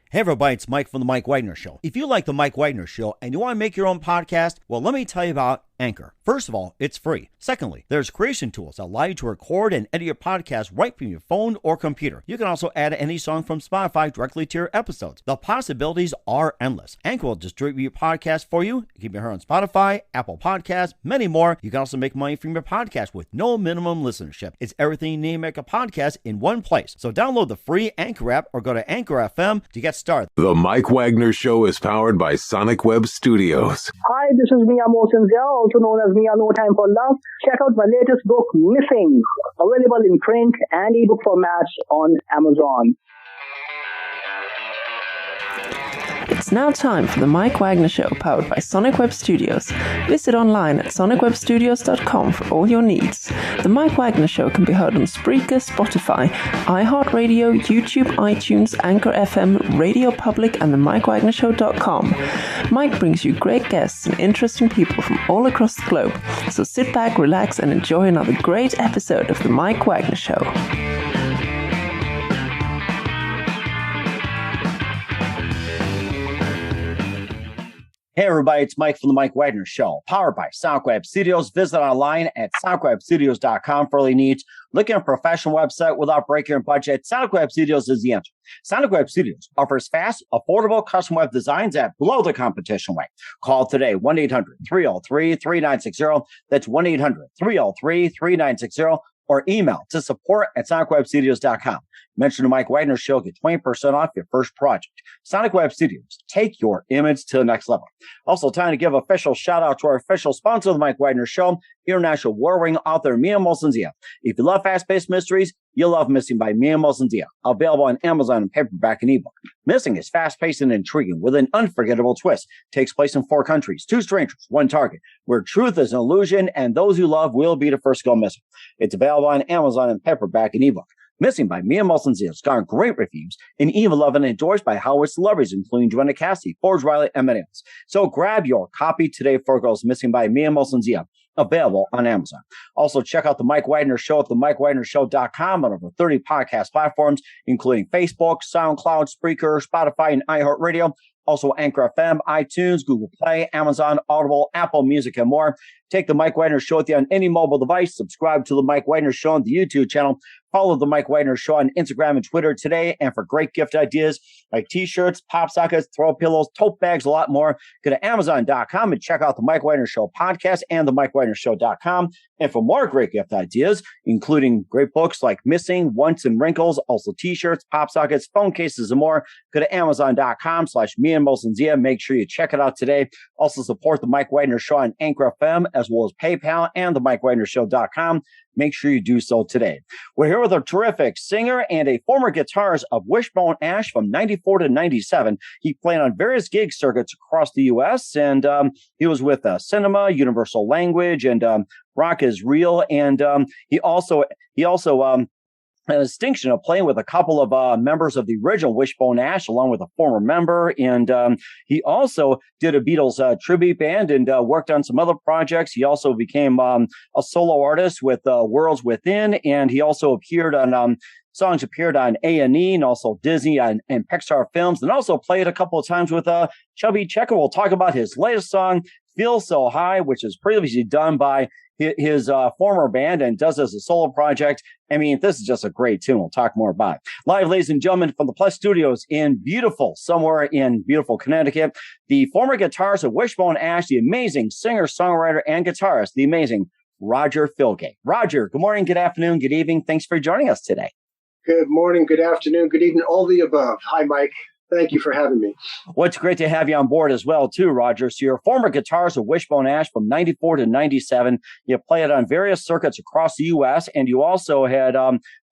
Hey everybody, it's Mike from The Mike Wagner Show. If you like The Mike Wagner Show and you want to make your own podcast, well, let me tell you about Anchor. First of all, it's free. Secondly, there's creation tools that allow you to record and edit your podcast right from your phone or computer. You can also add any song from Spotify directly to your episodes. The possibilities are endless. Anchor will distribute your podcast for you. You can be heard on Spotify, Apple Podcasts, many more. You can also make money from your podcast with no minimum listenership. It's everything you need to make a podcast in one place. So download the free Anchor app or go to Anchor FM to get started. The Mike Wagner Show is powered by Sonic Web Studios. Hi, this is Mia Mosensia, also known as Mia No Time for Love. Check out my latest book, Missing, available in print and ebook formats on Amazon. It's now time for the Mike Wagner Show, powered by Sonic Web Studios. Visit online at sonicwebstudios.com for all your needs. The Mike Wagner Show can be heard on Spreaker, Spotify, iHeartRadio, YouTube, iTunes, Anchor FM, Radio Public, and the MikeWagnerShow.com. Mike brings you great guests and interesting people from all across the globe. So sit back, relax, and enjoy another great episode of the Mike Wagner Show. Hey everybody, it's Mike from The Mike Wagner Show, powered by Sonic Web Studios. Visit online at sonicwebstudios.com for all your needs. Looking at a professional website without breaking your budget, Sonic Web Studios is the answer. Sonic Web Studios offers fast, affordable custom web designs at below the competition rate. Call today, 1-800-303-3960. That's 1-800-303-3960. Or email to support@sonicwebstudios.com. Mention the Mike Wagner Show, get 20% off your first project. Sonic Web Studios, take your image to the next level. Also, time to give official shout out to our official sponsor of the Mike Wagner Show, international war-ring author Mia Mosensia. If you love fast-paced mysteries, you'll love Missing by Mia Mosensia. Available on Amazon in paperback and ebook. Missing is fast-paced and intriguing with an unforgettable twist. Takes place in 4 countries, 2 strangers, 1 target, where truth is an illusion and those you love will be the first to go missing. It's available on Amazon in paperback and ebook. Missing by Mia Mosensia has garnered great reviews and even loved and endorsed by Hollywood celebrities, including Joanna Cassidy, Forge Riley, and many others. So grab your copy today for Girls Missing by Mia Mosensia, available on Amazon. Also, check out the Mike Wagner Show at themikewagnershow.com on over 30 podcast platforms, including Facebook, SoundCloud, Spreaker, Spotify, and iHeartRadio. Also, Anchor FM, iTunes, Google Play, Amazon, Audible, Apple Music, and more. Take the Mike Wagner Show with you on any mobile device. Subscribe to the Mike Wagner Show on the YouTube channel. Follow the Mike Wagner Show on Instagram and Twitter today. And for great gift ideas like t-shirts, pop sockets, throw pillows, tote bags, a lot more, go to Amazon.com and check out the Mike Wagner Show podcast and the MikeWagnerShow.com. And for more great gift ideas, including great books like Missing, Once and Wrinkles, also t-shirts, pop sockets, phone cases, and more, go to Amazon.com/Mia Mosensia. Make sure you check it out today. Also support the Mike Wagner Show on Anchor FM, as well as PayPal and the MikeWagnerShow.com. Make sure you do so today. We're here with a terrific singer and a former guitarist of Wishbone Ash from 94 to 97. He played on various gig circuits across the U.S., and he was with Cinema, Universal Language, and Rock is Real. And he also a distinction of playing with a couple of members of the original Wishbone Ash, along with a former member. And he also did a Beatles tribute band and worked on some other projects. He also became a solo artist with Worlds Within, and he also appeared on songs appeared on A&E and also Disney and Pixar films, and also played a couple of times with Chubby Checker. We'll talk about his latest song, Feel So High, which is previously done by his former band and does as a solo project. I mean, this is just a great tune. We'll talk more about it. Live, ladies and gentlemen, from the Plus Studios somewhere in beautiful Connecticut, the former guitarist of Wishbone Ash, the amazing singer, songwriter, and guitarist, the amazing Roger Filgate. Roger, good morning, good afternoon, good evening. Thanks for joining us today. Good morning, good afternoon, good evening, all the above. Hi, Mike. Thank you for having me. Well, it's great to have you on board as well, too, Roger. So you're a former guitarist of Wishbone Ash from 94 to 97. You played on various circuits across the U.S., and you also had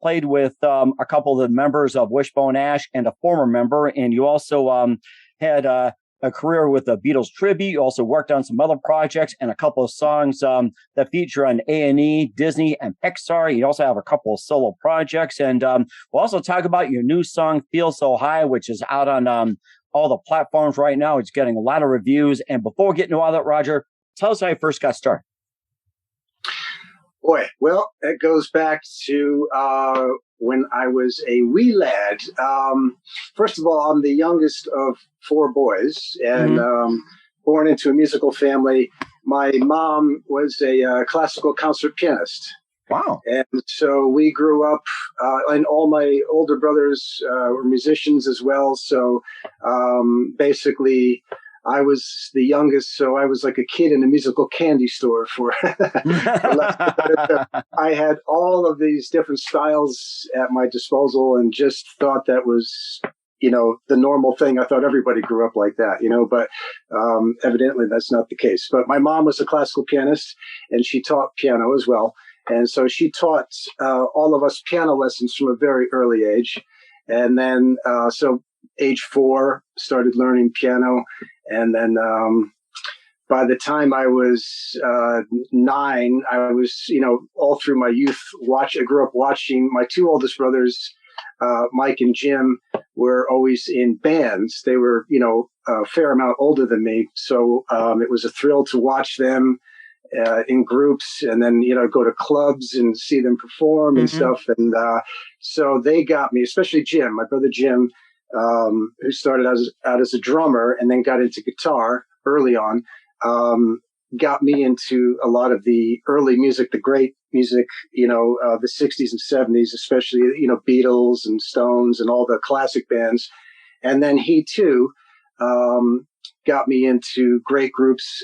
played with a couple of the members of Wishbone Ash and a former member, and you also had a career with the Beatles tribute. You also worked on some other projects and a couple of songs that feature on A&E, Disney, and Pixar. You also have a couple of solo projects. And we'll also talk about your new song, Feel So High, which is out on all the platforms right now. It's getting a lot of reviews. And before we get into all that, Roger, tell us how you first got started. Boy, well, it goes back to when I was a wee lad. First of all, I'm the youngest of four boys, and born into a musical family. My mom was a classical concert pianist. Wow. And so we grew up, and all my older brothers were musicians as well. So basically, I was the youngest, so I was like a kid in a musical candy store for I had all of these different styles at my disposal and just thought that was, the normal thing. I thought everybody grew up like that, but evidently that's not the case. But my mom was a classical pianist, and she taught piano as well. And so she taught all of us piano lessons from a very early age. And then, so age 4, started learning piano. And then by the time I was 9, I was, all through my youth, I grew up watching my 2 oldest brothers, Mike and Jim, were always in bands. They were, a fair amount older than me. So it was a thrill to watch them in groups, and then go to clubs and see them perform and stuff. And so they got me, especially Jim, my brother Jim, who started out as a drummer and then got into guitar early on, got me into a lot of the early music, the great music, the 60s and 70s, especially Beatles and Stones and all the classic bands. And then he too got me into great groups,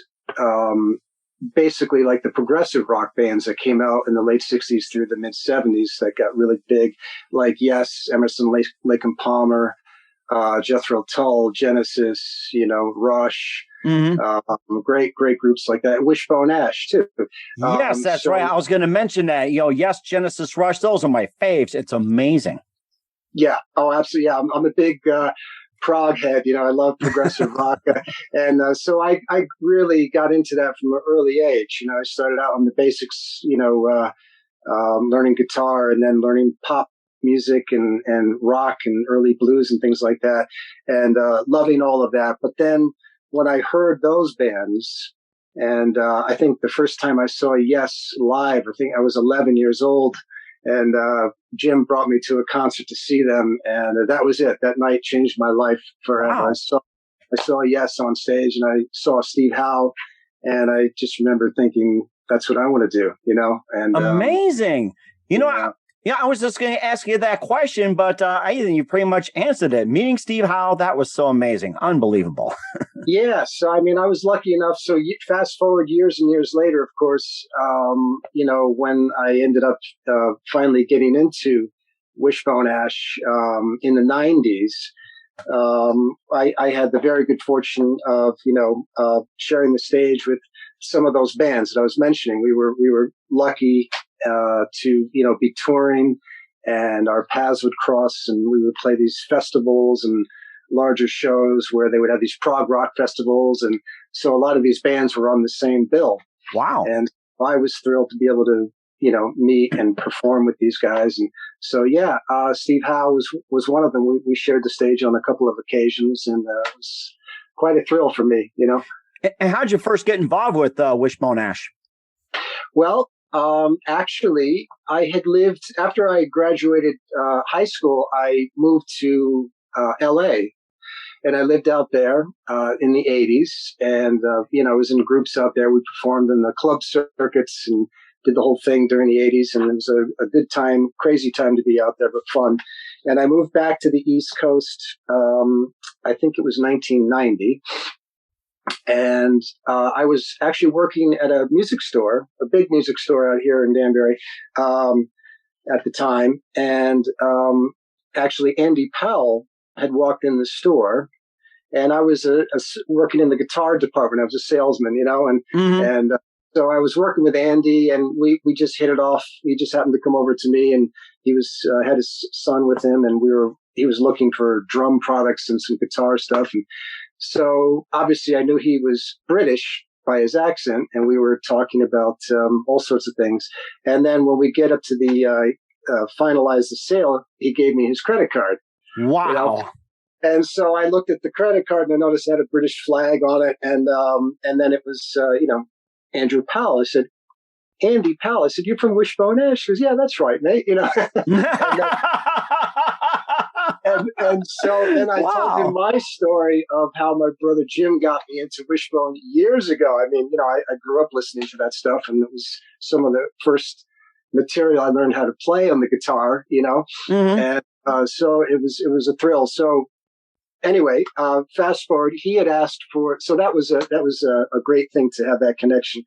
basically like the progressive rock bands that came out in the late 60s through the mid 70s that got really big, like Yes, Emerson, Lake and Palmer, Jethro Tull, Genesis, Rush, great groups like that. Wishbone Ash too. Yes, that's right. I was going to mention that. Yes, Genesis, Rush, those are my faves. It's amazing. Yeah. Oh, absolutely. Yeah, I'm a big prog head. I love progressive rock, and so I really got into that from an early age. I started out on the basics, learning guitar, and then learning pop music and rock and early blues and things like that, and loving all of that. But then when I heard those bands, and I think the first time I saw Yes live, I think I was 11 years old, and Jim brought me to a concert to see them, and that was it. That night changed my life forever. Wow. I saw Yes on stage, and I saw Steve Howe, and I just remember thinking, that's what I want to do, And amazing. I was just going to ask you that question, but I think you pretty much answered it. Meeting Steve Howe, that was so amazing. Unbelievable. Yeah. So, I was lucky enough. So fast forward years and years later, of course, when I ended up finally getting into Wishbone Ash in the 90s, I had the very good fortune of, sharing the stage with some of those bands that I was mentioning. We were lucky to be touring, and our paths would cross, and we would play these festivals and larger shows where they would have these prog rock festivals, and so a lot of these bands were on the same bill. Wow. And I was thrilled to be able to meet and perform with these guys. And so Steve Howe was one of them. We shared the stage on a couple of occasions, and it was quite a thrill for me. And how'd you first get involved with Wishbone Ash? Well, actually, I had lived, after I graduated high school, I moved to LA, and I lived out there in the 80s. And, I was in groups out there. We performed in the club circuits and did the whole thing during the 80s. And it was a good time, crazy time to be out there, but fun. And I moved back to the East Coast. I think it was 1990. And I was actually working at a music store, a big music store out here in Danbury at the time. And actually, Andy Powell had walked in the store, and I was working in the guitar department. I was a salesman, and so I was working with Andy, and we just hit it off. He just happened to come over to me, and he was had his son with him, and he was looking for drum products and some guitar stuff. And so obviously I knew he was British by his accent, and we were talking about all sorts of things. And then when we get up to the finalize the sale, he gave me his credit card. Wow. And so I looked at the credit card, and I noticed it had a British flag on it. And then it was, Andrew Powell. I said, Andy Powell. I said, you're from Wishbone Ash? She goes, yeah, that's right, mate. You know, and so then I told him my story of how my brother Jim got me into Wishbone years ago. I mean, you know, I grew up listening to that stuff, and it was some of the first material I learned how to play on the guitar, you know, and so it was a thrill. So anyway, fast forward, he had asked for, so that was a great thing to have that connection.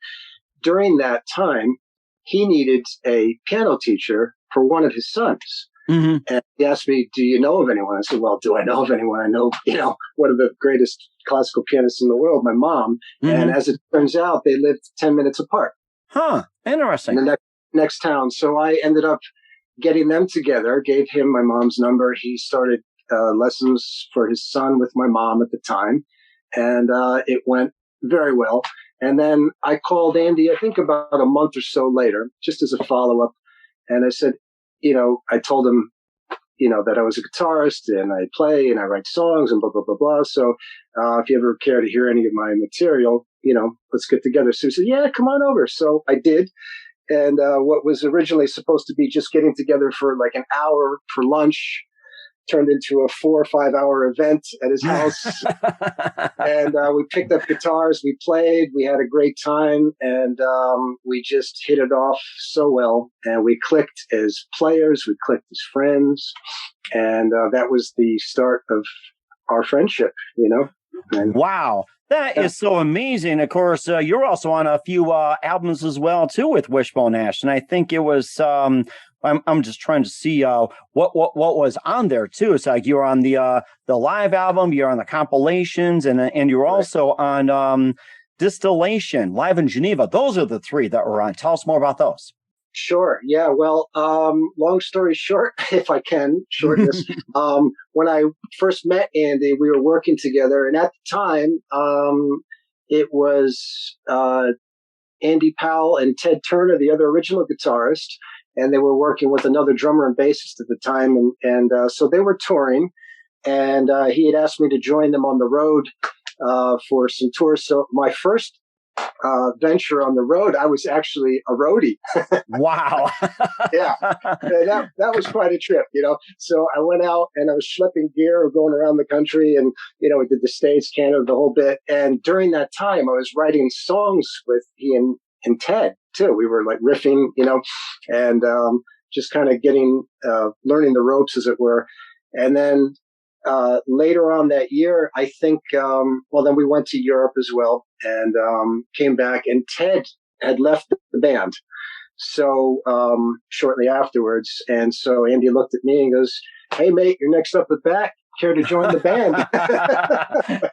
During that time, he needed a piano teacher for one of his sons. And he asked me, do you know of anyone? I said, well, do I know of anyone? I know, you know, one of the greatest classical pianists in the world, my mom. And as it turns out, they lived 10 minutes apart. Huh. Interesting. In the next town. So I ended up getting them together, gave him my mom's number. He started lessons for his son with my mom at the time. And it went very well. And then I called Andy, I think about a month or so later, just as a follow-up. And I said, you know, I told him, you know, that I was a guitarist and I play and I write songs and blah, blah, blah, blah. So if you ever care to hear any of my material, you know, let's get together. So he said, yeah, come on over. So I did. And what was originally supposed to be just getting together for like an hour for lunch turned into a 4 or 5 hour event at his house. And we picked up guitars, we played, we had a great time, and we just hit it off so well. And we clicked as players, we clicked as friends, and that was the start of our friendship, you know. And, wow. That is so amazing. Of course, you're also on a few albums as well, too, with Wishbone Ash. And I think it was, I'm just trying to see what was on there, too. It's like you're on the live album, you're on the compilations, and you're also on Distillation, Live in Geneva. Those are the three that were on. Tell us more about those. Sure. Yeah. Well, long story short, if I can shorten this, when I first met Andy, we were working together, and at the time, it was Andy Powell and Ted Turner, the other original guitarist, and they were working with another drummer and bassist at the time, and so they were touring, and he had asked me to join them on the road for some tours. So my first venture on the road, I was actually a roadie. Wow. Yeah. That was quite a trip, you know. So I went out and I was schlepping gear, going around the country, and, you know, we did the States, Canada, the whole bit. And during that time, I was writing songs with he and Ted, too. We were like riffing, you know, and just kind of getting, learning the ropes, as it were. And then later on that year, I think, then we went to Europe as well and came back, and Ted had left the band. So shortly afterwards. And so Andy looked at me and goes, hey, mate, you're next up at bat. Care to join the band?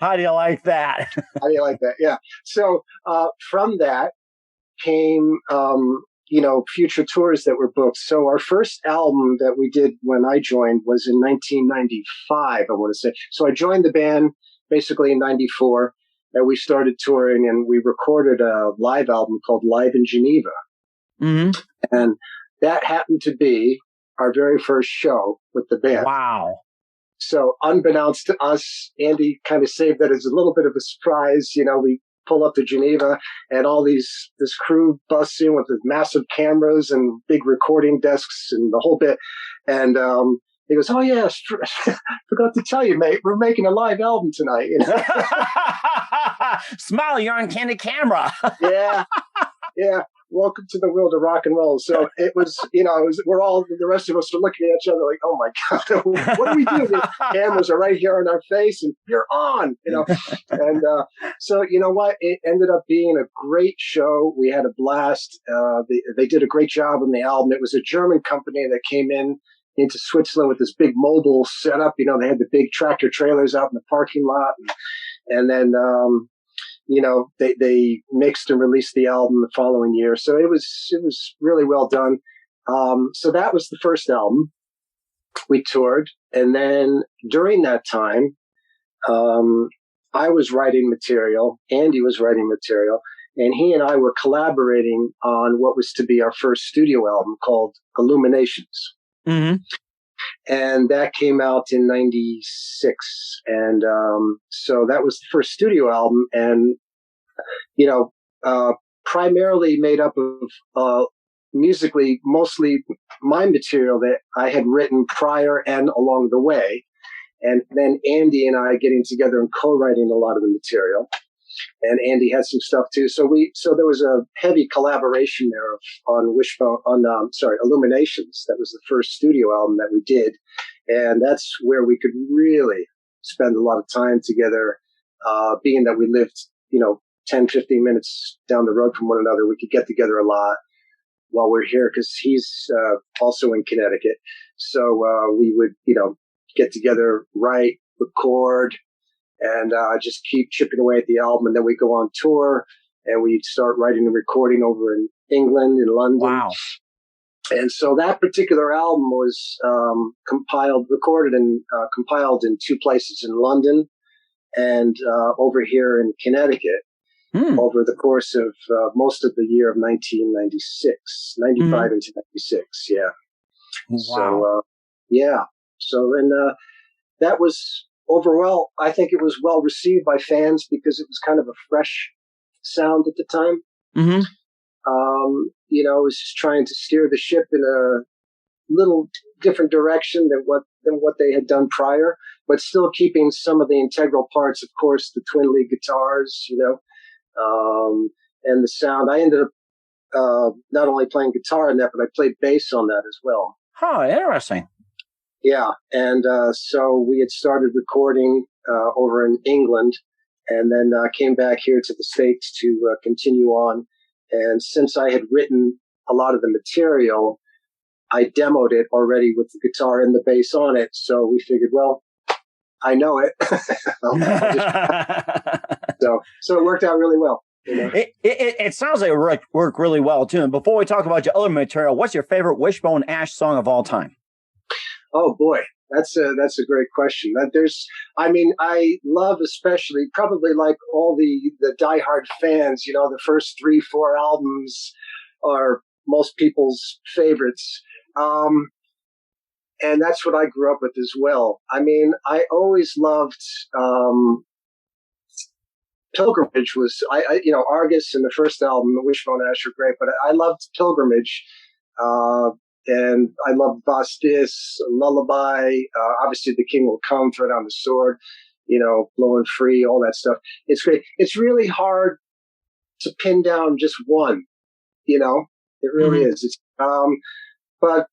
How do you like that? How do you like that? Yeah. So from that came, future tours that were booked. So our first album that we did when I joined was in 1995, I want to say. So I joined the band basically in 94, and we started touring, and we recorded a live album called Live in Geneva. And that happened to be our very first show with the band. Wow. So unbeknownst to us, Andy kind of saved that as a little bit of a surprise. You know, we pull up to Geneva, and this crew busts in with massive cameras and big recording desks and the whole bit. And he goes, "Oh yeah, forgot to tell you, mate, we're making a live album tonight." You know? Smile, you're on candid camera. Yeah. Welcome to the world of rock and roll. So it was, we're all, the rest of us are looking at each other like, oh my God, what do we do? The cameras are right here on our face and you're on, you know? And so, you know what? It ended up being a great show. We had a blast. They did a great job on the album. It was a German company that came into Switzerland with this big mobile setup. You know, they had the big tractor trailers out in the parking lot. And then, they mixed and released the album the following year. So it was really well done. So that was the first album. We toured. And then during that time, I was writing material. Andy was writing material. And he and I were collaborating on what was to be our first studio album called Illuminations. Mm-hmm. And that came out in 96. And so that was the first studio album. And, primarily made up of musically, mostly my material that I had written prior and along the way. And then Andy and I getting together and co-writing a lot of the material. And Andy had some stuff too. So there was a heavy collaboration there on Illuminations. That was the first studio album that we did. And that's where we could really spend a lot of time together, being that we lived, 10, 15 minutes down the road from one another. We could get together a lot while we're here because he's also in Connecticut. So we would, get together, write, record, and just keep chipping away at the album. And then we go on tour and we start writing and recording over in England, in London. Wow. And so that particular album was recorded and compiled in two places, in London and over here in Connecticut over the course of most of the year of 1996, 95 into 96. Yeah. Wow. So, yeah. So, and that was overall, I think it was well received by fans because it was kind of a fresh sound at the time. Mm-hmm. It was just trying to steer the ship in a little different direction than what they had done prior, but still keeping some of the integral parts, of course, the twin lead guitars, and the sound. I ended up not only playing guitar in that, but I played bass on that as well. Oh, interesting. Yeah, and so we had started recording over in England, and then came back here to the States to continue on. And since I had written a lot of the material, I demoed it already with the guitar and the bass on it. So we figured, well, I know it. So it worked out really well. It sounds like it worked really well, too. And before we talk about your other material, what's your favorite Wishbone Ash song of all time? Oh boy, that's a great question. I love especially, probably like all the diehard fans, the first 3-4 albums are most people's favorites. And that's what I grew up with as well. I mean, I always loved, Pilgrimage was, Argus and the first album, the Wishbone Ash are great, but I loved Pilgrimage, and I loved Vastis, Lullaby, obviously The King Will Come, Thread on the Sword, Blowing Free, all that stuff. It's great. It's really hard to pin down just one, it really is. It's, but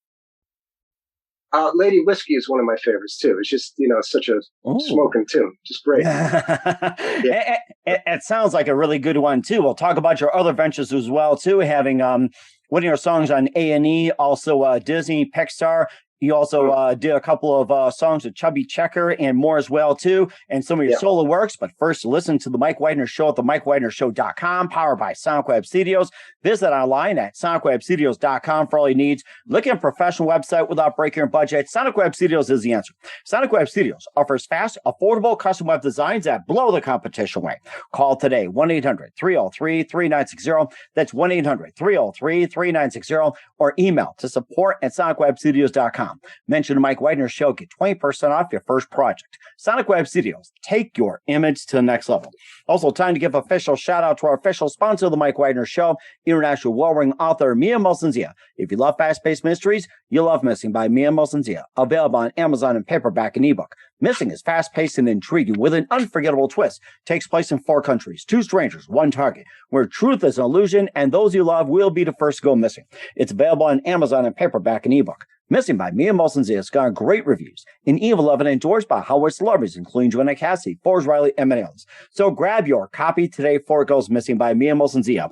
Lady Whiskey is one of my favorites too. It's just, such a smoking tune. Just great. Yeah. It sounds like a really good one too. We'll talk about your other ventures as well too, having one of your songs on A&E, also Disney, Pixar. You also did a couple of songs with Chubby Checker and more as well, too, and some of your solo works. But first, listen to The Mike Wagner Show at themikewagnershow.com, powered by SonicWeb Studios. Visit online at sonicwebstudios.com for all your needs. Looking at a professional website without breaking your budget? SonicWeb Studios is the answer. SonicWeb Studios offers fast, affordable custom web designs that blow the competition away. Call today, 1-800-303-3960. That's 1-800-303-3960. Or email to support@sonicwebstudios.com. Mention the Mike Wagner Show. Get 20% off your first project. Sonic Web Studios. Take your image to the next level. Also, time to give official shout out to our official sponsor of the Mike Wagner Show, international well-ring author Mia Molson-Zia. If you love fast-paced mysteries, you'll love Missing by Mia Molson-Zia. Available on Amazon in paperback and ebook. Missing is fast-paced and intriguing with an unforgettable twist. Takes place in 4 countries, 2 strangers, 1 target, where truth is an illusion and those you love will be the first to go missing. It's available on Amazon in paperback and ebook. Missing by Mia Molson-Zia has gotten great reviews. And even loved and endorsed by Hollywood celebrities, including Joanna Cassidy, Forrest Riley, and many others. So grab your copy today before it goes missing by Mia Molson-Zia.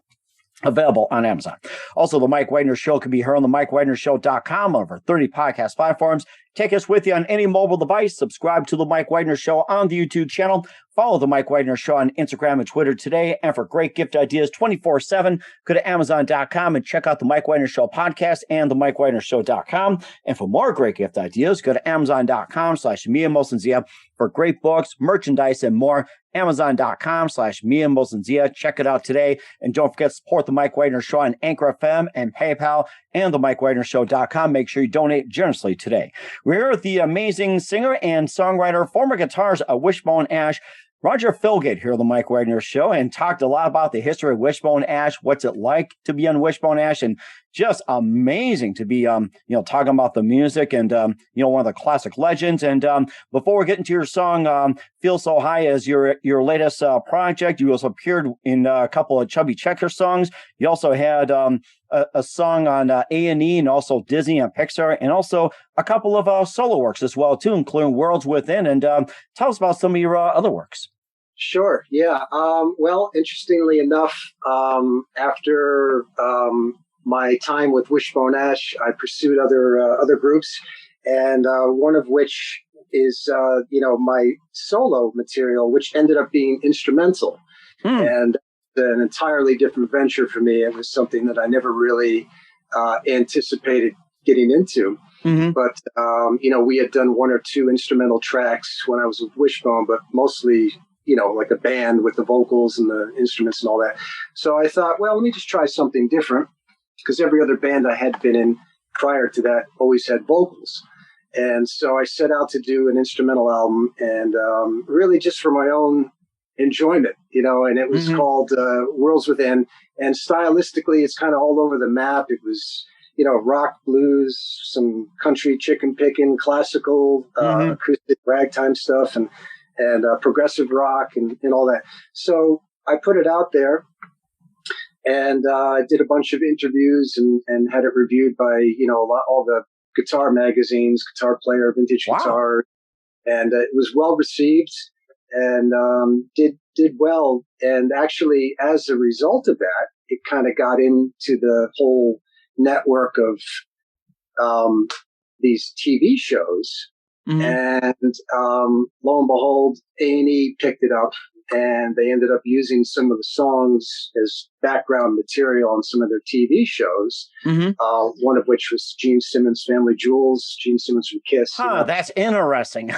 Available on Amazon. Also, The Mike Wagner Show can be heard on themikewagnershow.com on over 30 podcast platforms. Take us with you on any mobile device. Subscribe to The Mike Wagner Show on the YouTube channel. Follow The Mike Wagner Show on Instagram and Twitter today. And for great gift ideas 24/7, go to Amazon.com and check out The Mike Wagner Show podcast and themikewagnershow.com. And for more great gift ideas, go to Amazon.com/Mia Molson-Zia for great books, merchandise, and more. Amazon.com/Mia Molson-Zia. Check it out today. And don't forget to support The Mike Wagner Show on Anchor FM and PayPal and themikewagnershow.com. Make sure you donate generously today. We're here with the amazing singer and songwriter, former guitarist of Wishbone Ash, Roger Filgate here on the Mike Wagner Show, and talked a lot about the history of Wishbone Ash, what's it like to be on Wishbone Ash, and just amazing to be, talking about the music and, one of the classic legends. And before we get into your song, Feel So High as your latest project, you also appeared in a couple of Chubby Checker songs. You also had a song on A&E and also Disney and Pixar, and also a couple of solo works as well, too, including Worlds Within. And tell us about some of your other works. Sure. Yeah. Well, interestingly enough, after my time with Wishbone Ash, I pursued other groups, and one of which is my solo material, which ended up being instrumental, and an entirely different venture for me. It was something that I never really anticipated getting into. Mm-hmm. But we had done one or two instrumental tracks when I was with Wishbone, but mostly like a band with the vocals and the instruments and all that. So I thought, well, let me just try something different, because every other band I had been in prior to that always had vocals. And so I set out to do an instrumental album, and really just for my own enjoyment, and it was called Worlds Within. And stylistically, it's kind of all over the map. It was, rock, blues, some country chicken picking, classical, acoustic ragtime stuff, and progressive rock and all that. So I put it out there, and I did a bunch of interviews and had it reviewed by, all the guitar magazines, Guitar Player, Vintage Guitar. And it was well received and did well. And actually, as a result of that, it kind of got into the whole network of these TV shows. Mm-hmm. And lo and behold, A&E picked it up, and they ended up using some of the songs as background material on some of their TV shows. Mm-hmm. One of which was Gene Simmons' Family Jewels, Gene Simmons from Kiss. That's interesting.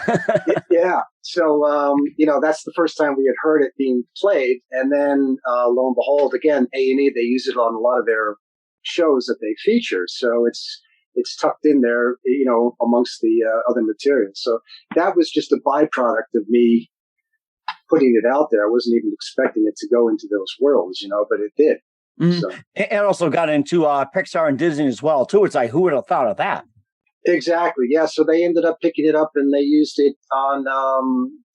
Yeah. So, that's the first time we had heard it being played. And then, lo and behold, again, A&E, they use it on a lot of their shows that they feature. So it's tucked in there, amongst the other material. So that was just a byproduct of me putting it out there. I wasn't even expecting it to go into those worlds, but it did. Mm-hmm. So. It also got into Pixar and Disney as well, too. It's like, who would have thought of that? Exactly. Yeah. So they ended up picking it up, and they used it on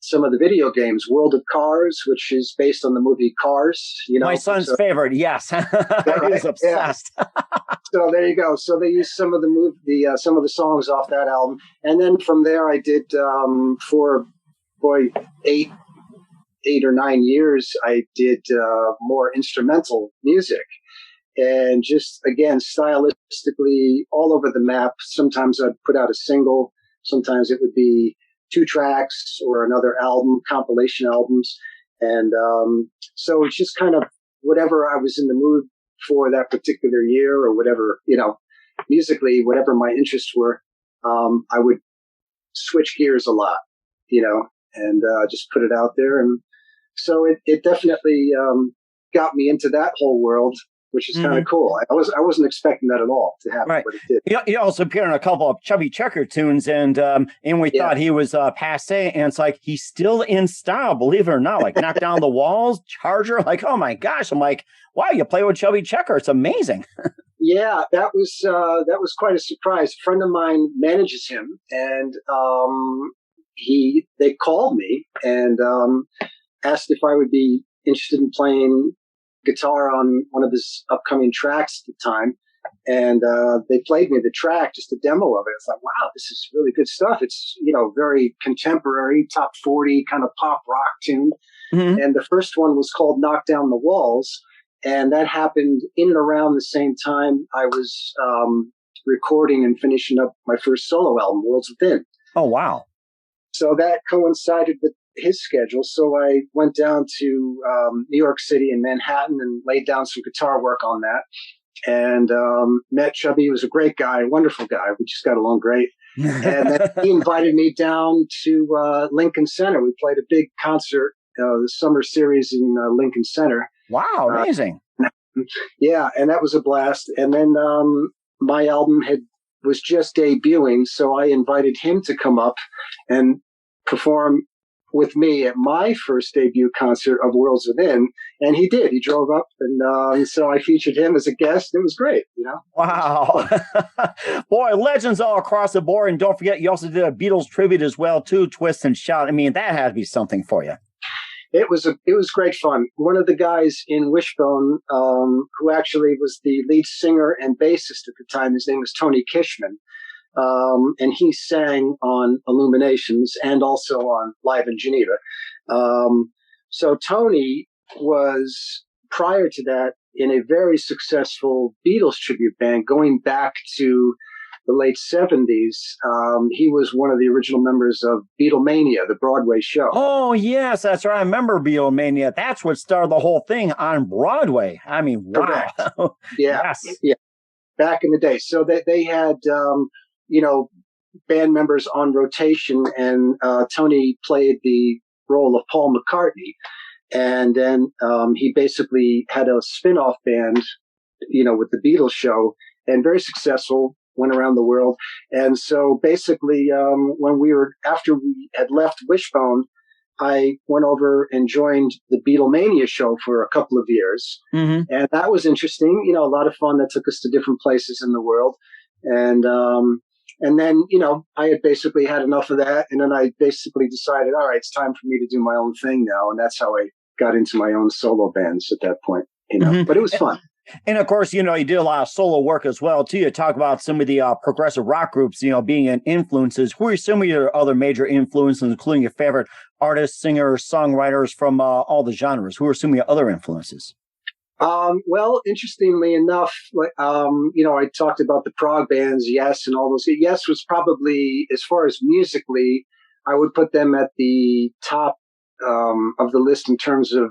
some of the video games, World of Cars, which is based on the movie Cars. My son's favorite. Yes. He's obsessed. Yeah. So there you go. So they used some of some of the songs off that album. And then from there, I did for 8 or 9 years, I did more instrumental music. And just, again, stylistically all over the map. Sometimes I'd put out a single. Sometimes it would be 2 tracks or another album, compilation albums. And so it's just kind of whatever I was in the mood for that particular year, or whatever, musically, whatever my interests were, I would switch gears a lot, and just put it out there. And so it definitely got me into that whole world, which is kind of cool. I wasn't expecting that at all to happen, but it did. He also appeared in a couple of Chubby Checker tunes, and we thought he was passé, and it's like he's still in style, believe it or not. Like Knock Down the Walls, Charger, like, oh my gosh. I'm like, wow, you play with Chubby Checker. It's amazing. Yeah, that was quite a surprise. A friend of mine manages him, and they called me and asked if I would be interested in playing guitar on one of his upcoming tracks at the time. And they played me the track, just a demo of it. It's like, wow, this is really good stuff. It's, very contemporary, top 40 kind of pop rock tune. Mm-hmm. And the first one was called Knock Down the Walls. And that happened in and around the same time I was recording and finishing up my first solo album, Worlds Within. Oh, wow. So that coincided with his schedule. So I went down to New York City and Manhattan and laid down some guitar work on that. And met Chubby. He was a great guy, wonderful guy. We just got along great. And then he invited me down to Lincoln Center. We played a big concert, the summer series in Lincoln Center. Wow, amazing. Yeah, and that was a blast. And then my album was just debuting, so I invited him to come up and perform with me at my first debut concert of Worlds Within, and he did. He drove up, and so I featured him as a guest. It was great, you know. Wow. Boy, legends all across the board. And don't forget, you also did a Beatles tribute as well, too, Twist and Shout. I mean, that had to be something for you. It was great fun. One of the guys in Wishbone, who actually was the lead singer and bassist at the time, his name was Tony Kishman. And he sang on Illuminations and also on Live in Geneva. So Tony was, prior to that, in a very successful Beatles tribute band going back to the late 70s. He was one of the original members of Beatlemania, the Broadway show. Oh, yes, that's right. I remember Beatlemania. That's what started the whole thing on Broadway. I mean, wow. Yeah. Yes. Yeah. Back in the day. So they had, band members on rotation, and Tony played the role of Paul McCartney. And then he basically had a spin-off band, with the Beatles show, and very successful, went around the world. And so basically, after we had left Wishbone, I went over and joined the Beatlemania show for a couple of years. Mm-hmm. And that was interesting, a lot of fun. That took us to different places in the world. And then, I had basically had enough of that. And then I basically decided, all right, it's time for me to do my own thing now. And that's how I got into my own solo bands at that point, Mm-hmm. But it was fun. And of course, you did a lot of solo work as well, too. You talk about some of the progressive rock groups, being an influences. Who are some of your other major influences, including your favorite artists, singers, songwriters from all the genres? Who are some of your other influences? Well, interestingly enough, I talked about the prog bands, Yes, and all those. Yes was probably, as far as musically, I would put them at the top of the list in terms of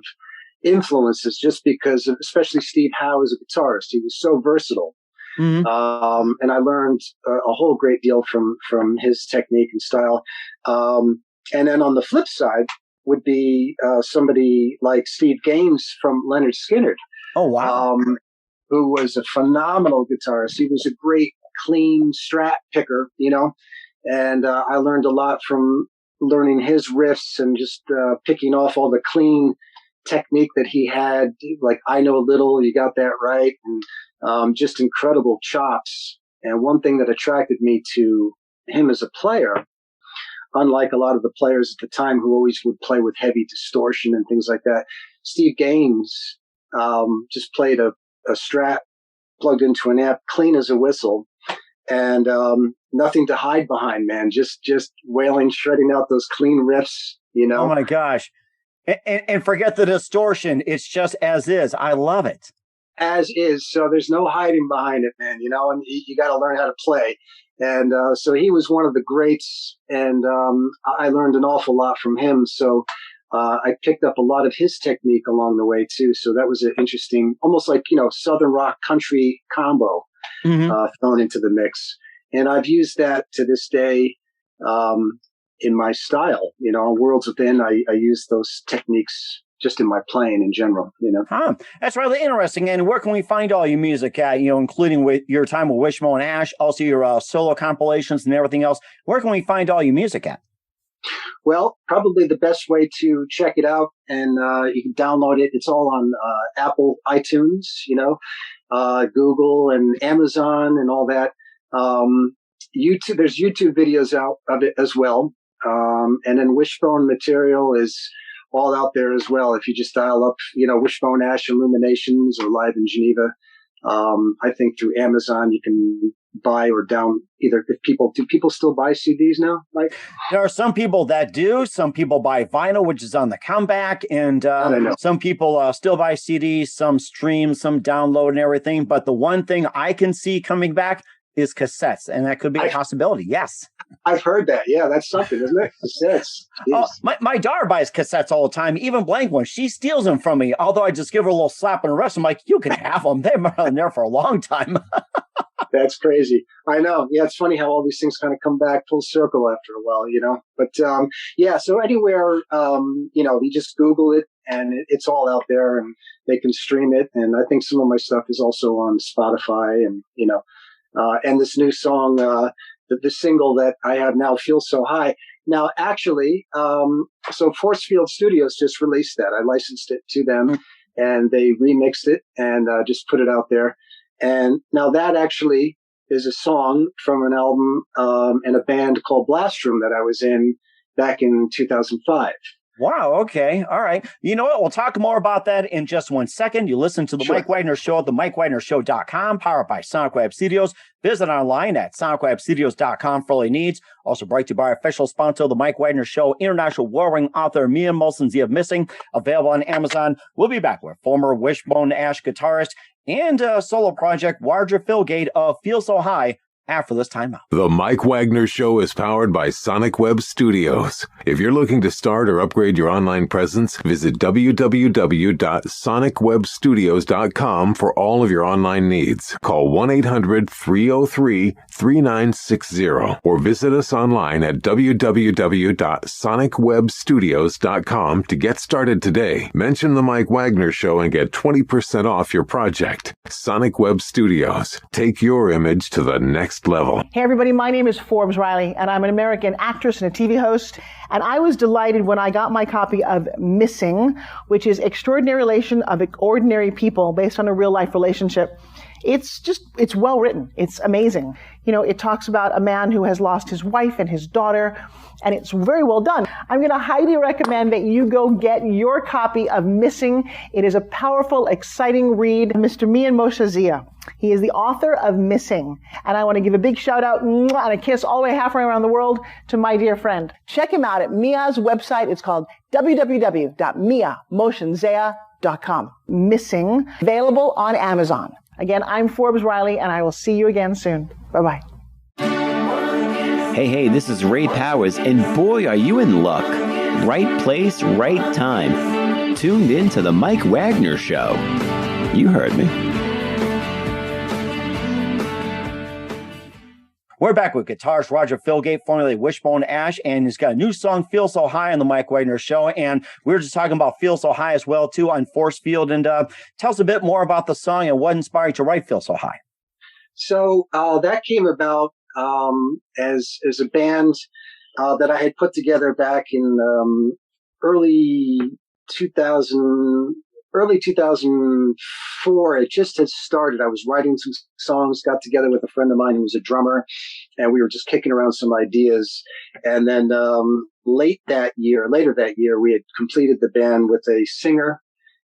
influences, just because of, especially Steve Howe as a guitarist. He was so versatile. Mm-hmm. And I learned a whole great deal from his technique and style. And then on the flip side would be somebody like Steve Gaines from Leonard Skinner. Oh, wow. Who was a phenomenal guitarist. He was a great, clean Strat picker, and I learned a lot from learning his riffs and just picking off all the clean technique that he had. Like, I Know a Little, you got that right, and just incredible chops. And one thing that attracted me to him as a player, unlike a lot of the players at the time who always would play with heavy distortion and things like that, Steve Gaines just played a Strat plugged into an amp, clean as a whistle, and nothing to hide behind, man. Just wailing, shredding out those clean riffs, Oh my gosh. And forget the distortion. It's just as is. I love it. As is. So there's no hiding behind it, man, and you got to learn how to play. And so he was one of the greats, and I learned an awful lot from him. So I picked up a lot of his technique along the way, too. So that was an interesting, almost like, Southern rock country combo thrown into the mix. And I've used that to this day in my style. On Worlds Within, I use those techniques just in my playing in general, That's really interesting. And where can we find all your music at, including with your time with Wishbone Ash, also your solo compilations and everything else? Where can we find all your music at? Well, probably the best way to check it out, and you can download it. It's all on Apple iTunes, Google and Amazon and all that. YouTube, there's YouTube videos out of it as well. And then Wishbone material is all out there as well. If you just dial up, Wishbone Ash Illuminations or Live in Geneva, I think through Amazon you can buy or down either. Do people still buy CDs now, Mike? There are some people that do. Some people buy vinyl, which is on the comeback, and some people still buy CDs. Some stream, some download, and everything. But the one thing I can see coming back is cassettes, and that could be a possibility. Yes. I've heard that. Yeah, that's something, isn't it? Cassettes. My daughter buys cassettes all the time, even blank ones. She steals them from me, although I just give her a little slap on the wrist. I'm like, you can have them. They've been there for a long time. That's crazy. I know. Yeah, it's funny how all these things kind of come back full circle after a while, But yeah, so anywhere, you just Google it, and it's all out there, and they can stream it. And I think some of my stuff is also on Spotify, and and this new song, the single that I have now, Feel So High, Now, actually, so Force Field Studios just released that. I licensed it to them, and they remixed it and just put it out there. And now that actually is a song from an album and a band called Blastrum that I was in back in 2005. Wow. Okay. All right. You know what? We'll talk more about that in just 1 second. You listen to the Mike Wagner Show at the MikeWagnerShow.com, powered by Sonic Web Studios. Visit online at SonicWebStudios.com for all your needs. Also brought to you by our official sponsor, the Mike Wagner Show, international warring author Mia Molson-Zia Missing, available on Amazon. We'll be back with former Wishbone Ash guitarist and solo project Roger Filgate of Feel So High after this timeout. The Mike Wagner Show is powered by Sonic Web Studios. If you're looking to start or upgrade your online presence, visit www.sonicwebstudios.com for all of your online needs. Call 1-800-303-3960 or visit us online at www.sonicwebstudios.com to get started today. Mention the Mike Wagner Show and get 20% off your project. Sonic Web Studios. Take your image to the next level. Hey everybody, my name is Forbes Riley and I'm an American actress and a TV host, and I was delighted when I got my copy of Missing, which is Extraordinary Relation of Ordinary People based on a real life relationship. It's well written. It's amazing. You know, it talks about a man who has lost his wife and his daughter, and it's very well done. I'm going to highly recommend that you go get your copy of Missing. It is a powerful, exciting read. Mr. Mian Moshe-Zia. He is the author of Missing. And I want to give a big shout out and a kiss all the way halfway around the world to my dear friend. Check him out at Mia's website. It's called www.miamotionzea.com. Missing, available on Amazon. Again, I'm Forbes Riley, and I will see you again soon. Bye-bye. Hey, this is Ray Powers, and boy, are you in luck. Right place, right time. Tuned in to the Mike Wagner Show. You heard me. We're back with guitarist Roger Filgate, formerly Wishbone Ash, and he's got a new song, Feel So High, on the Mike Wagner Show. And we were just talking about Feel So High as well, too, on Force Field. And tell us a bit more about the song and what inspired you to write Feel So High. So that came about as a band that I had put together back in early 2004. It just had started. I was writing some songs, got together with a friend of mine who was a drummer, and we were just kicking around some ideas. And then later that year, we had completed the band with a singer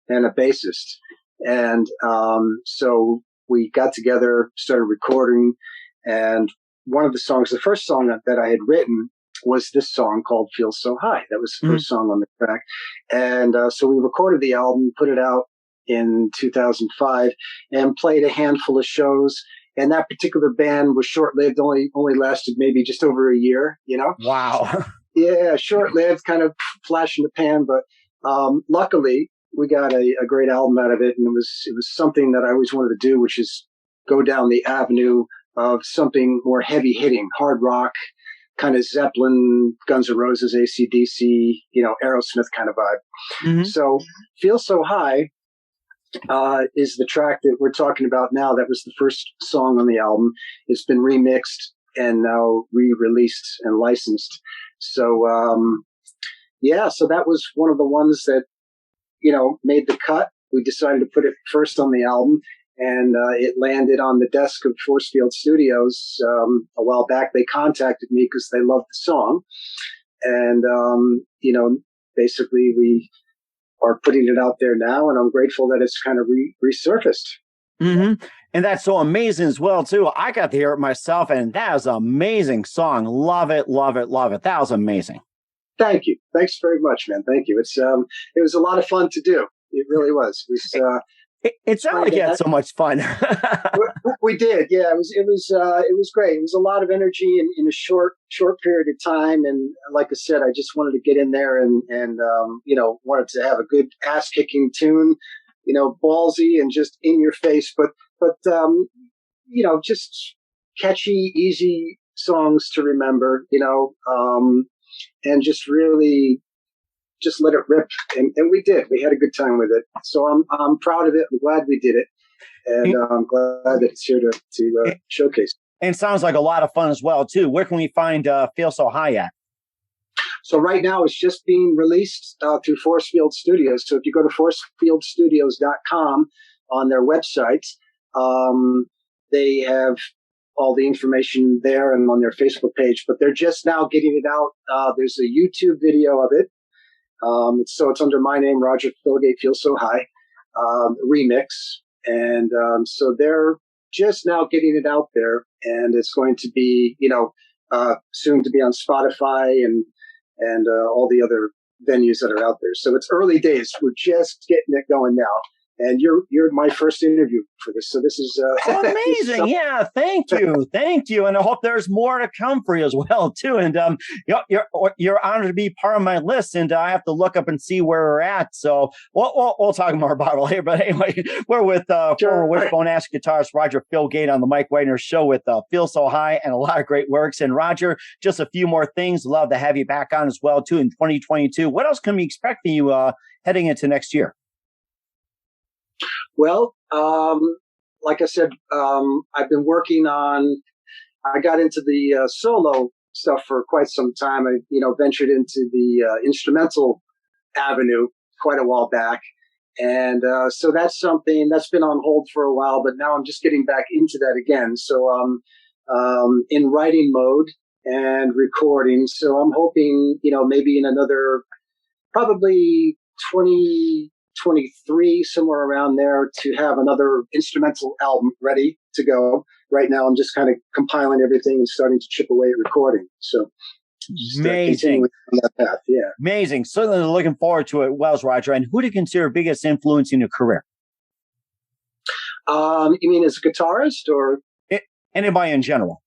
and a bassist. And so we got together, started recording, and one of the songs, the first song that I had written, was this song called Feel So High. That was the first song on the track. And so we recorded the album, put it out in 2005, and played a handful of shows. And that particular band was short-lived, only lasted maybe just over a year, you know? Wow. Yeah, short-lived, kind of flash in the pan. But luckily, we got a great album out of it. And it was something that I always wanted to do, which is go down the avenue of something more heavy-hitting, hard rock, kind of Zeppelin, Guns N' Roses, AC/DC, Aerosmith kind of vibe. Mm-hmm. So Feel So High is the track that we're talking about now. That was the first song on the album. It's been remixed and now re-released and licensed. So, so that was one of the ones that, made the cut. We decided to put it first on the album. And it landed on the desk of Force Field Studios a while back. They contacted me because they loved the song. And, basically we are putting it out there now. And I'm grateful that it's kind of resurfaced. Mm-hmm. And that's so amazing as well, too. I got to hear it myself, and that is an amazing song. Love it, love it, love it. That was amazing. Thank you. Thanks very much, man. Thank you. It was a lot of fun to do. It really was. It sounded like you had so much fun. We did, yeah. It was great. It was a lot of energy in a short period of time, and like I said, I just wanted to get in there and wanted to have a good ass kicking tune, ballsy and just in your face, but just catchy, easy songs to remember, and just really. Just let it rip, and we did. We had a good time with it, so I'm proud of it. I'm glad we did it, and I'm glad that it's here to showcase. And it sounds like a lot of fun as well too. Where can we find Feel So High at? So right now it's just being released through Force Field Studios. So if you go to forcefieldstudios.com on their website, they have all the information there and on their Facebook page, but they're just now getting it out. There's a YouTube video of it. So it's under my name, Roger Filgate, Feel So High, remix. And so they're just now getting it out there, and it's going to be, soon to be on Spotify and all the other venues that are out there. So it's early days. We're just getting it going now. And you're my first interview for this, so this is amazing. Yeah, thank you, and I hope there's more to come for you as well too. And you're honored to be part of my list, and I have to look up and see where we're at. So we'll talk more about it later. But anyway, we're with former Wishbone Ash guitarist Roger Filgate on the Mike Wagner Show with Feel So High and a lot of great works. And Roger, just a few more things. Love to have you back on as well too in 2022. What else can we expect from you heading into next year? Well, like I said, I've been working on, I got into the solo stuff for quite some time. I, ventured into the instrumental avenue quite a while back. And so that's something that's been on hold for a while, but now I'm just getting back into that again. So I'm in writing mode and recording. So I'm hoping, maybe in another, probably 2023, somewhere around there, to have another instrumental album ready to go. Right now, I'm just kind of compiling everything and starting to chip away at recording. So, amazing. On that path, yeah. Amazing. Certainly looking forward to it, Wells, Roger. And who do you consider biggest influence in your career? You mean as a guitarist or anybody in general?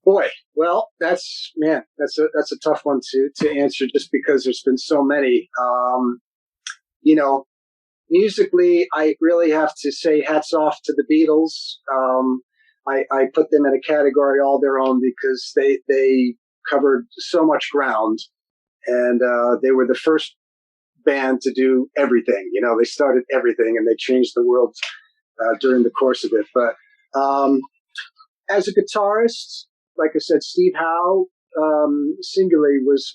Boy, well, that's a tough one to answer, just because there's been so many. Musically, I really have to say hats off to the Beatles. I put them in a category all their own because they covered so much ground, and they were the first band to do everything. They started everything, and they changed the world during the course of it. But as a guitarist, like I said, Steve Howe singularly was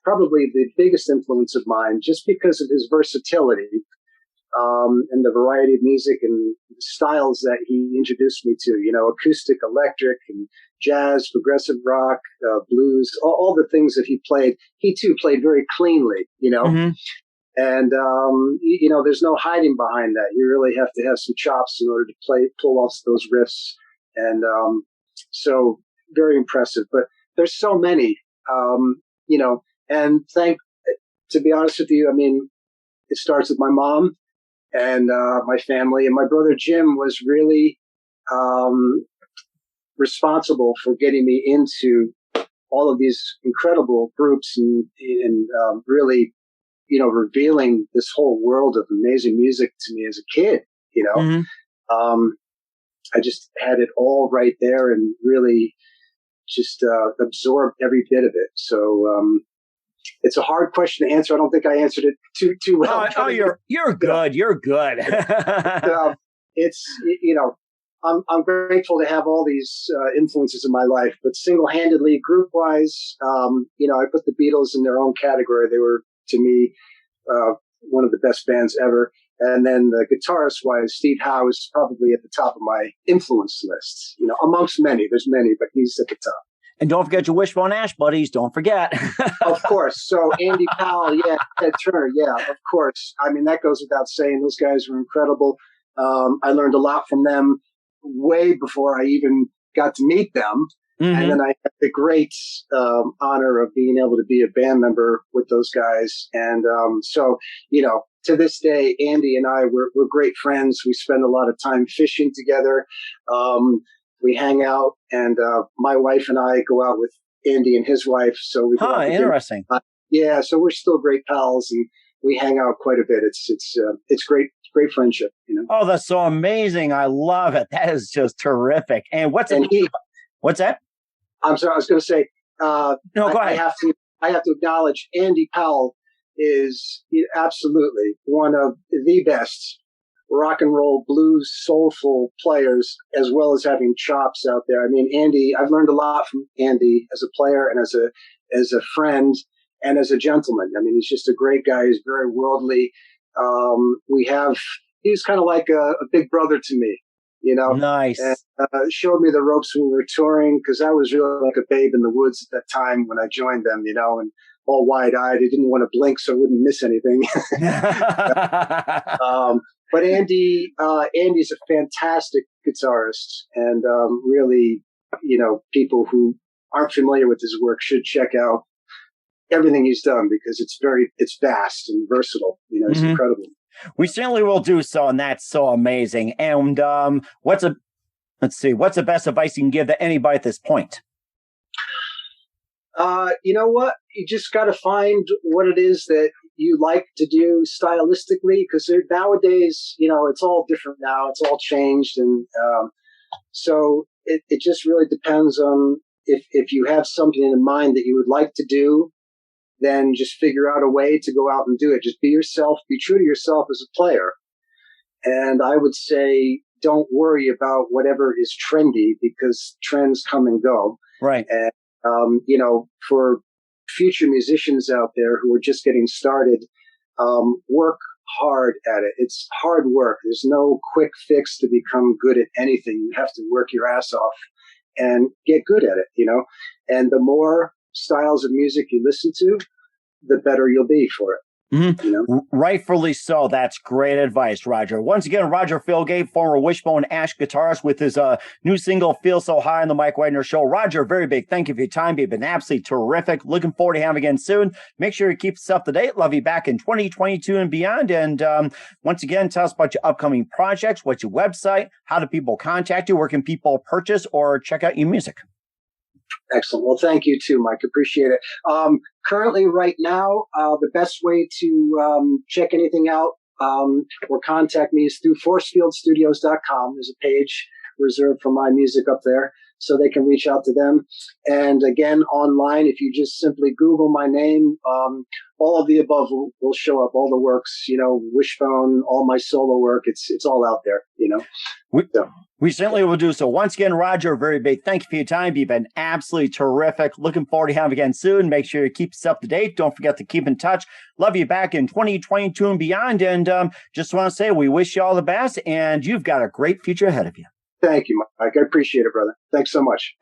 probably the biggest influence of mine, just because of his versatility and the variety of music and styles that he introduced me to, acoustic, electric, and jazz, progressive rock, blues, all the things that he played. He too played very cleanly, Mm-hmm. And, there's no hiding behind that. You really have to have some chops in order to pull off those riffs. And so very impressive. But there's so many, and to be honest with you, I mean, it starts with my mom and my family, and my brother Jim was really responsible for getting me into all of these incredible groups and really, revealing this whole world of amazing music to me as a kid. Mm-hmm. I just had it all right there and really just absorbed every bit of it. So it's a hard question to answer. I don't think I answered it too well. Oh, you're good. You're good. It's I'm grateful to have all these influences in my life, but single-handedly, group-wise, I put the Beatles in their own category. They were, to me, one of the best bands ever. And then the guitarist-wise, Steve Howe is probably at the top of my influence list. Amongst many, there's many, but he's at the top. And don't forget your Wishbone Ash buddies. Don't forget. Of course. So Andy Powell, Ted Turner, of course. I mean, that goes without saying. Those guys were incredible. I learned a lot from them way before I even got to meet them. Mm-hmm. And then I had the great honor of being able to be a band member with those guys. And so, to this day, Andy and I, we're great friends. We spend a lot of time fishing together. We hang out, and my wife and I go out with Andy and his wife. So we go out interesting. So we're still great pals, and we hang out quite a bit. It's great friendship. Oh, that's so amazing! I love it. That is just terrific. And what's that? I'm sorry. I was going to say. No, go ahead. I have to acknowledge Andy Powell is absolutely one of the best rock and roll, blues, soulful players, as well as having chops out there. I mean, Andy, I've learned a lot from Andy as a player and as as a friend and as a gentleman. I mean, he's just a great guy. He's very worldly. He's kind of like a big brother to me, you know. Nice. And showed me the ropes when we were touring, because I was really like a babe in the woods at that time when I joined them, you know, and all wide-eyed. I didn't want to blink so I wouldn't miss anything. But Andy's a fantastic guitarist, and really, you know, people who aren't familiar with his work should check out everything he's done, because it's vast and versatile. You know, it's incredible. We certainly will do so, and that's so amazing. And what's the best advice you can give to anybody at this point? You know what? You just got to find what it is that you like to do stylistically, because nowadays, you know, it's all different now. It's all changed. And so it just really depends on if you have something in mind that you would like to do, then just figure out a way to go out and do it. Just be yourself, be true to yourself as a player. And I would say, don't worry about whatever is trendy, because trends come and go. Right. And, you know, for future musicians out there who are just getting started, work hard at it. It's hard work. There's no quick fix to become good at anything. You have to work your ass off and get good at it, you know. And the more styles of music you listen to, the better you'll be for it. Mm-hmm. You know? Rightfully so. That's great advice, Roger. Once again, Roger Filgate, former Wishbone Ash guitarist, with his new single, Feel So High, on the Mike Wagner Show. Roger, very big thank you for your time. You've been absolutely terrific. Looking forward to having you again soon. Make sure you keep us up to date. Love you back in 2022 and beyond. And once again, tell us about your upcoming projects. What's your website? How do people contact you? Where can people purchase or check out your music? Excellent. Well, thank you too, Mike. Appreciate it. Currently, right now, the best way to check anything out or contact me is through forcefieldstudios.com. There's a page reserved for my music up there, so they can reach out to them. And again, online, if you just simply Google my name, all of the above will show up. All the works, you know, Wishbone, all my solo work. It's all out there, you know. We certainly will do so. Once again, Roger, very big thank you for your time. You've been absolutely terrific. Looking forward to having you again soon. Make sure you keep us up to date. Don't forget to keep in touch. Love you back in 2022 and beyond. And just want to say we wish you all the best, and you've got a great future ahead of you. Thank you, Mike. I appreciate it, brother. Thanks so much.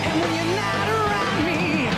And when you're not around me,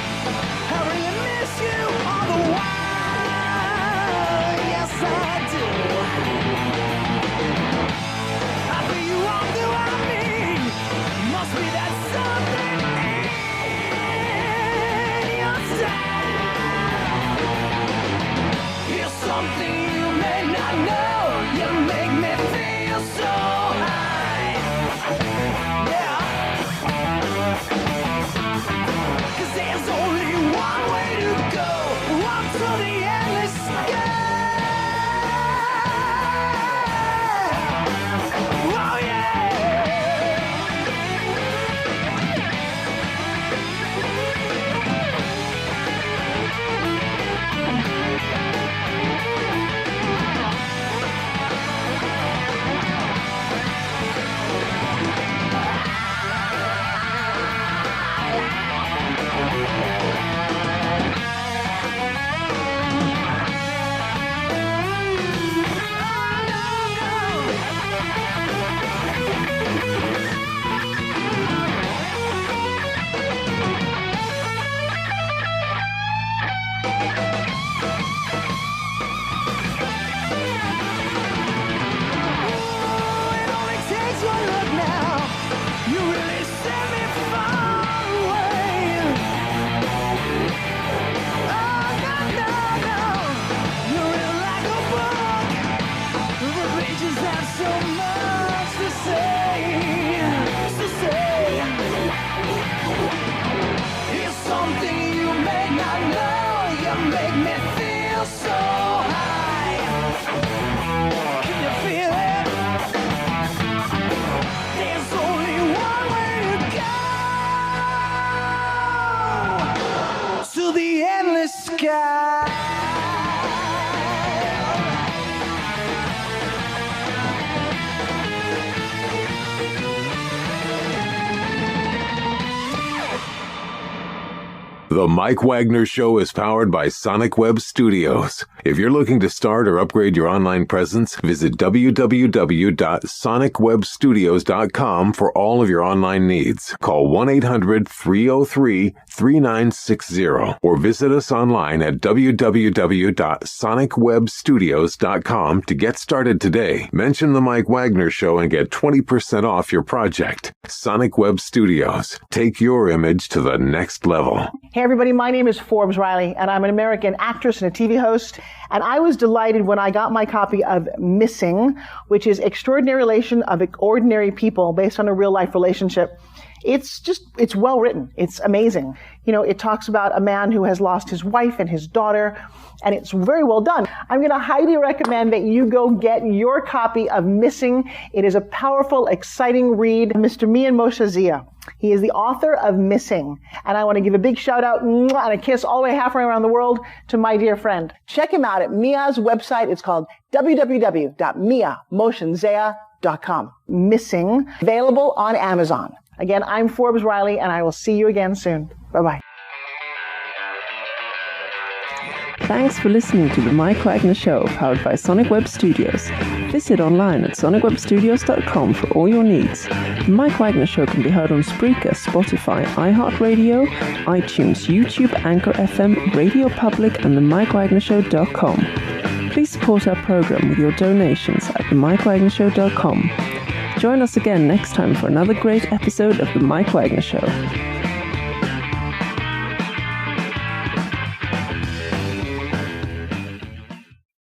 sky. The Mike Wagner Show is powered by Sonic Web Studios. If you're looking to start or upgrade your online presence, visit www.sonicwebstudios.com for all of your online needs. Call 1-800-303-3960 or visit us online at www.sonicwebstudios.com to get started today. Mention the Mike Wagner Show and get 20% off your project. Sonic Web Studios. Take your image to the next level. Hey everybody, my name is Forbes Riley, and I'm an American actress and a TV host, and I was delighted when I got my copy of Missing, which is Extraordinary Relation of Ordinary People based on a real-life relationship. It's well written. It's amazing. You know, it talks about a man who has lost his wife and his daughter, and it's very well done. I'm going to highly recommend that you go get your copy of Missing. It is a powerful, exciting read. Mr. Mian Moshe Zia. He is the author of Missing. And I want to give a big shout out and a kiss all the way halfway around the world to my dear friend. Check him out at Mia's website. It's called www.miamoshenzea.com. Missing. Available on Amazon. Again, I'm Forbes Riley, and I will see you again soon. Bye-bye. Thanks for listening to The Mike Wagner Show, powered by Sonic Web Studios. Visit online at sonicwebstudios.com for all your needs. The Mike Wagner Show can be heard on Spreaker, Spotify, iHeartRadio, iTunes, YouTube, Anchor FM, Radio Public, and themikewagnershow.com. Please support our program with your donations at themikewagnershow.com. Join us again next time for another great episode of The Mike Wagner Show.